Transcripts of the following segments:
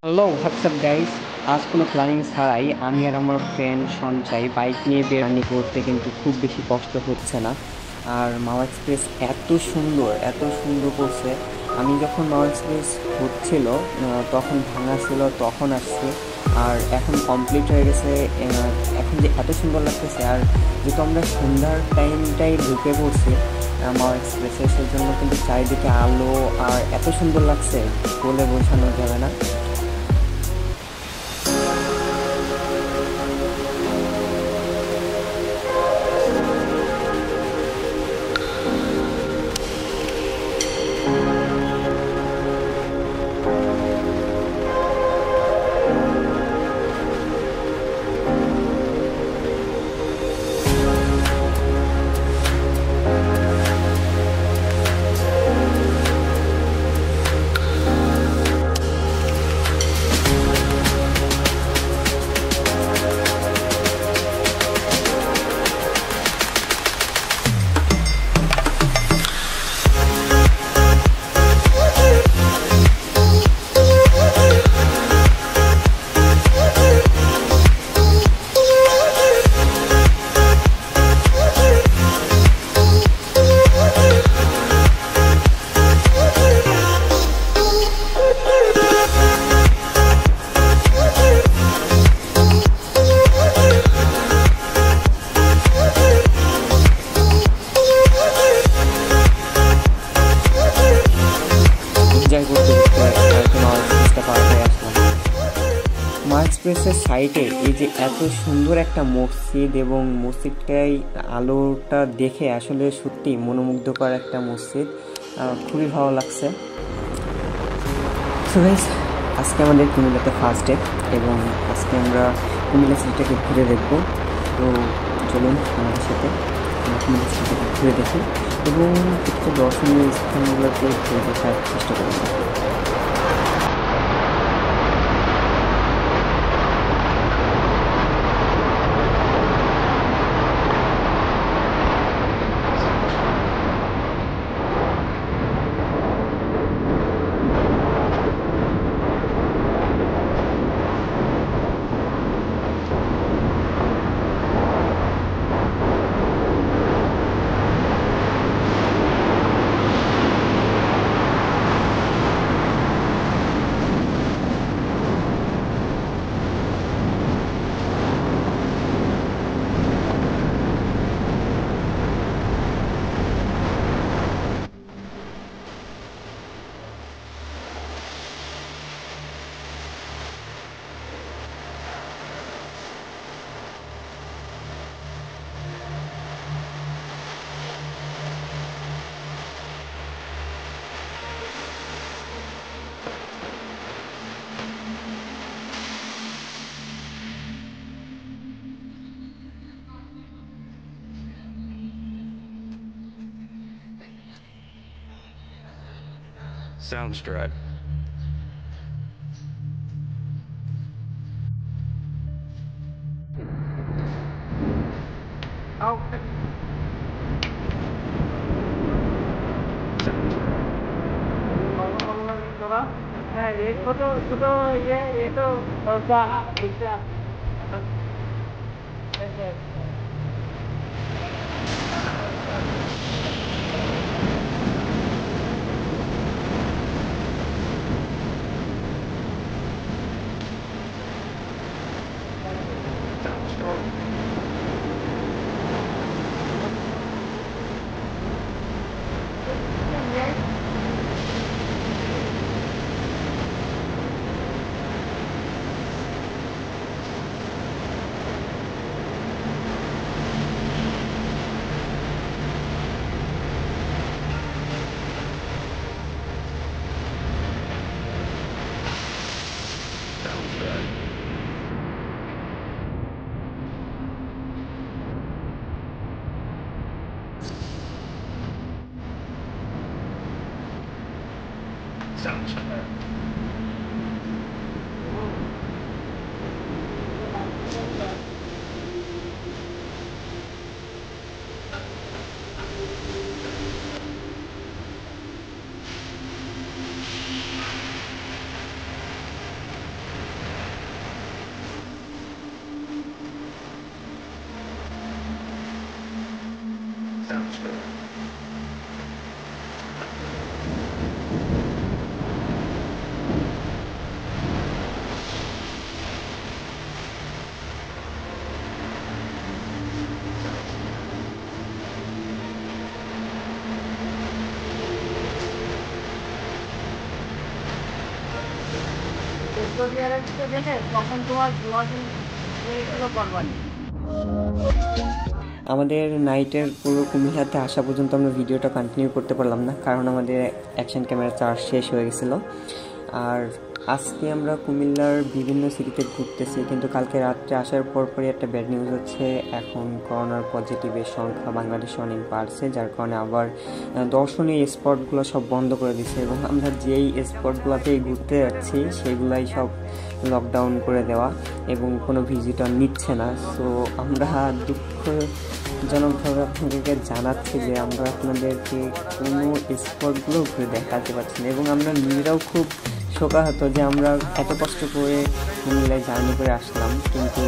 Hello WhatsApp guys. আজ কোনো planning ছাড়াই আমি আর আমার ফ্রেন্ড সঞ্চয় বাইক নিয়ে বেরানি করতে কিন্তু খুব বেশি কষ্ট হচ্ছে না। আর মাওয়া এক্সপ্রেস এত সুন্দর করছে। আমি যখন মাওয়া এক্সপ্রেস হচ্ছিল তখন ভাঙা ছিল, তখন আসছি। আর এখন কমপ্লিট হয়ে গেছে। এখন যে এত সুন্দর লাগতেছে, আর যেহেতু আমরা সন্ধ্যার টাইমটাই ঢুকে পড়ছি মাওয়া এক্সপ্রেসে, সেজন্য কিন্তু চারিদিকে আলো আর এত সুন্দর লাগছে, বলে বোঝানো যাবে না। এনজয় করতে করতে আর কি মাওয়া এক্সপ্রেসটা পার হয়ে আসলাম। মাওয়া এক্সপ্রেসের সাইডে এই যে এত সুন্দর একটা মসজিদ, এবং মসজিদটাই আলোটা দেখে আসলে সত্যি মনোমুগ্ধকর একটা মসজিদ। খুবই ভালো লাগছে। সো গাইস, আজকে আমাদের কুমিল্লাতে ফার্স্ট ডে, এবং আজকে আমরা কুমিল্লা সিটিটাকে ঘুরে দেখব। তো চলুন আমাদের সাথে আমরা কুমিল্লা সিটিটাকে ঘুরে দেখি, এবং কিছু দর্শনীয় স্থানগুলোকে ঘুরে দেখার চেষ্টা করব। Soundstripe. আমাদের নাইটের পুরো কুমিল্লাতে আসা পর্যন্ত আমরা ভিডিওটা কন্টিনিউ করতে পারলাম না, কারণ আমাদের অ্যাকশন ক্যামেরা চার্জ শেষ হয়ে গেছিলো। আর আজকে আমরা কুমিল্লার বিভিন্ন সিটিতে ঘুরতেছি, কিন্তু কালকে রাত্রে আসার পরপরই একটা ব্যাড নিউজ হচ্ছে, এখন করোনার পজিটিভের সংখ্যা বাংলাদেশে অনেক বাড়ছে, যার কারণে আবার দর্শনীয় স্পটগুলো সব বন্ধ করে দিচ্ছে, এবং আমরা যেই স্পটগুলোতেই ঘুরতে যাচ্ছি সেগুলাই সব লকডাউন করে দেওয়া এবং কোনো ভিজিটর নিচ্ছে না। সো আমরা দুঃখজনকভাবে আপনাদেরকে জানাচ্ছি যে আমরা আপনাদেরকে কোনো স্পটগুলো ঘুরে দেখাতে পারছি না, এবং আমরা নিজেরাও খুব শোকাহত যে আমরা এত কষ্ট করে কুমিল্লায় জার্নি করে আসলাম, কিন্তু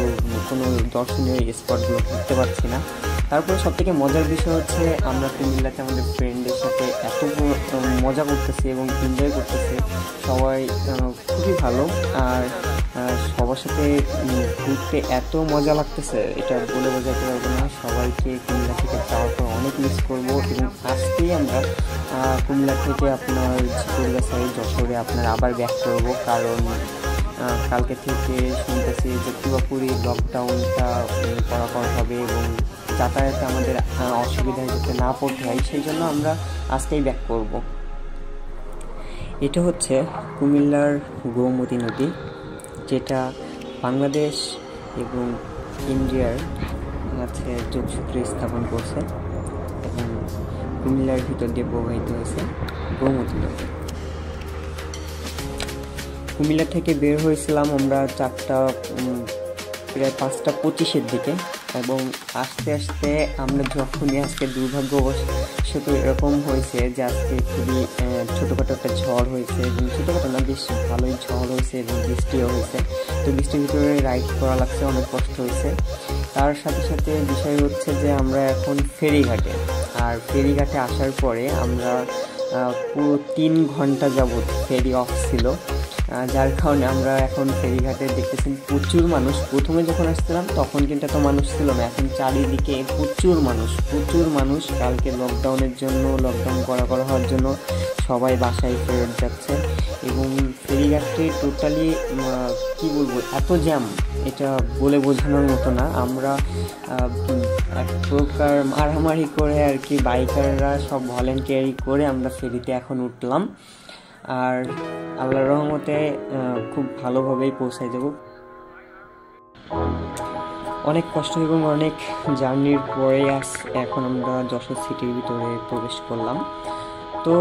কোনো দর্শনীয় স্পটগুলো ঘুরতে পারছি না। তারপরে সবথেকে মজার বিষয় হচ্ছে আমরা কুমিল্লাতে আমাদের ফ্রেন্ডের সাথে এত মজা করতেছি এবং এনজয় করতেছি, সবাই খুবই ভালো। আর সবার সাথে ঘুরতে এত মজা লাগতেছে, এটা বলে বোঝাতে পারবো না। সবাইকে কুমিল্লা থেকে যাওয়ার পর অনেক মিস করবো, এবং আজকেই আমরা কুমিল্লা থেকে আপনার ঝিকুরগাছায় যশোরে আপনার আবার ব্যাক করবো, কারণ কালকে থেকে শুনতেছি যে পুরোপুরি লকডাউনটা করা হবে এবং যাতায়াতে আমাদের অসুবিধায় যাতে না পড়তে হয়, সেই জন্য আমরা আজকেই ব্যাক করব। এটা হচ্ছে কুমিল্লার গোমতী নদী, যেটা বাংলাদেশ এবং ইন্ডিয়ার মাঝে যোগসূত্র স্থাপন করছে এবং কুমিল্লার ভিতর দিয়ে প্রবাহিত হয়েছে গোমতী নদী। কুমিল্লা থেকে বের হয়েছিলাম আমরা প্রায় 5:25 দিকে, এবং আস্তে আস্তে আমরা যখনই আজকে দুর্ভাগ্যবশত এরকম হয়েছে যে আজকে খুবই ছোটোখাটো একটা ঝড় হয়েছে, এবং ছোটোখাটো না বেশ ভালোই ঝড় হয়েছে এবং বৃষ্টিও হয়েছে। তো বৃষ্টির ভিতরে রাইড করা লাগছে, অনেক কষ্ট হয়েছে। তার সাথে সাথে বিষয় হচ্ছে যে আমরা এখন ফেরিঘাটে, আর ফেরিঘাটে আসার পরে আমরা পুরো 3 ঘন্টা যাবৎ ফেরি অফ ছিল, যার কারণে আমরা এখন ফেরিঘাটে দেখতেছি প্রচুর মানুষ। প্রথমে যখন আসছিলাম তখন কিন্তু এত মানুষ ছিল না, এখন চারিদিকে প্রচুর মানুষ। কালকে লকডাউনের জন্য, লকডাউন করা হওয়ার জন্য সবাই বাসায় ফেরত যাচ্ছে, এবং ফেরিঘাটে টোটালি কি বলবো, এত জ্যাম, এটা বলে বোঝানোর মতো না। আমরা এক প্রকার মারামারি করে আর কি, বাইকাররা সব ভলেন্টিয়ারি করে আমরা ফেরিতে এখন উঠলাম, আর আল্লাহর রহমতে খুব ভালোভাবেই পৌঁছায় যাব। অনেক কষ্ট এবং অনেক জার্নির পরে এখন আমরা যশোর সিটির ভিতরে প্রবেশ করলাম। তো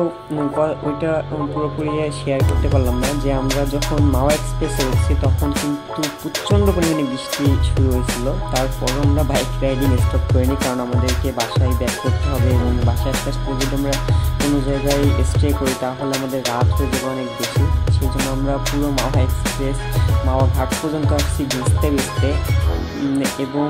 ওইটা পুরোপুরি শেয়ার করতে পারলাম না যে আমরা যখন মাওয়া এক্সপ্রেসে উঠছি তখন কিন্তু প্রচণ্ড পরিমাণে বৃষ্টি শুরু হয়েছিল। তারপরও আমরা বাইক রাইডিং স্টপ করিনি, কারণ আমাদেরকে বাসায় ব্যাক করতে হবে, এবং বাসায় আস্তে আস্তে যদি আমরা কোনো জায়গায় স্টে করি তাহলে আমাদের রাত হয়ে যাবে অনেক বেশি। সেই জন্য আমরা পুরো মাওয়া এক্সপ্রেস মাওয়া ঘাট পর্যন্ত আসছি ভিজতে, এবং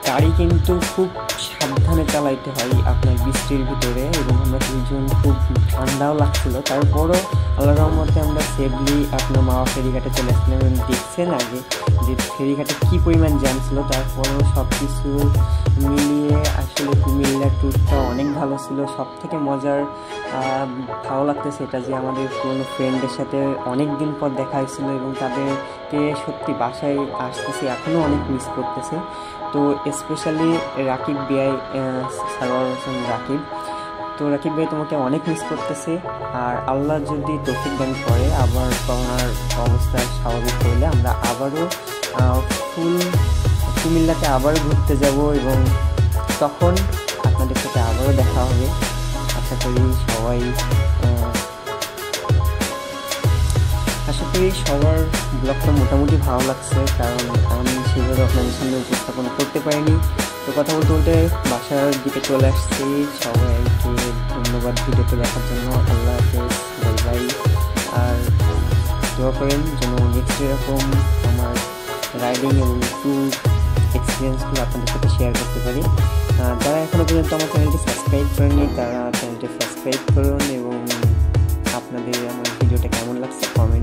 গাড়ি কিন্তু খুব সাবধানে চালাইতে হয় আপনার বৃষ্টির ভিতরে, এবং আমরা দুজন খুব ঠান্ডাও লাগছিল। তারপরও আল্লাহর রহমতে আমরা সেফলি আপনার মাওয়া ফেরিঘাটে চলে আসছিলাম, এবং দেখছেন আগে যে ফেরিঘাটে কী পরিমাণ জ্যাম ছিল। তারপরও সব কিছু মিলিয়ে আসলে কুমিল্লার ট্যুরটা অনেক ভালো ছিল। সব থেকে মজার ভালো লাগতেছে এটা যে আমাদের পুরনো ফ্রেন্ডের সাথে অনেক দিন পর দেখা হয়েছিল, এবং তাদেরকে সত্যি বাসায় আসতেছি এখনও অনেক মিস করতেছে। তো স্পেশালি রাকিব ভাই, সারোয়ার হোসেন রাকিব, তো রাকিব ভাই তোমাকে অনেক মিস করতেছে। আর আল্লাহ যদি তৌফিক দান করে আবার করোনার অবস্থা স্বাভাবিক হলে আমরা আবারও ফুল কুমিল্লাতে আবার ঘুরতে যাব, এবং তখন আপনাদের সাথে আবারও দেখা হবে। আশা করি সবার ব্লগটা মোটামুটি ভালো লাগছে, কারণ আমি সেভাবে আপনাদের সামনে উপস্থাপন করতে পারিনি। তো কথা বলতে বাসার দিকে চলে আসছি। সবাইকে ধন্যবাদ ভিডিওতে দেখার জন্য। আল্লাহ হাফেজ, বাই। আর দোয়া করেন যেন নেক্সট এরকম আমার রাইডিং এবং ট্যুর এক্সপিরিয়েন্সগুলো আপনাদের সাথে শেয়ার করতে পারি। যারা এখনও পর্যন্ত আমার চ্যানেলটি সাবস্ক্রাইব করেনি তারা চ্যানেলটি সাবস্ক্রাইব করুন, এবং আপনাদের আমার ভিডিওটা কেমন লাগছে কমেন্ট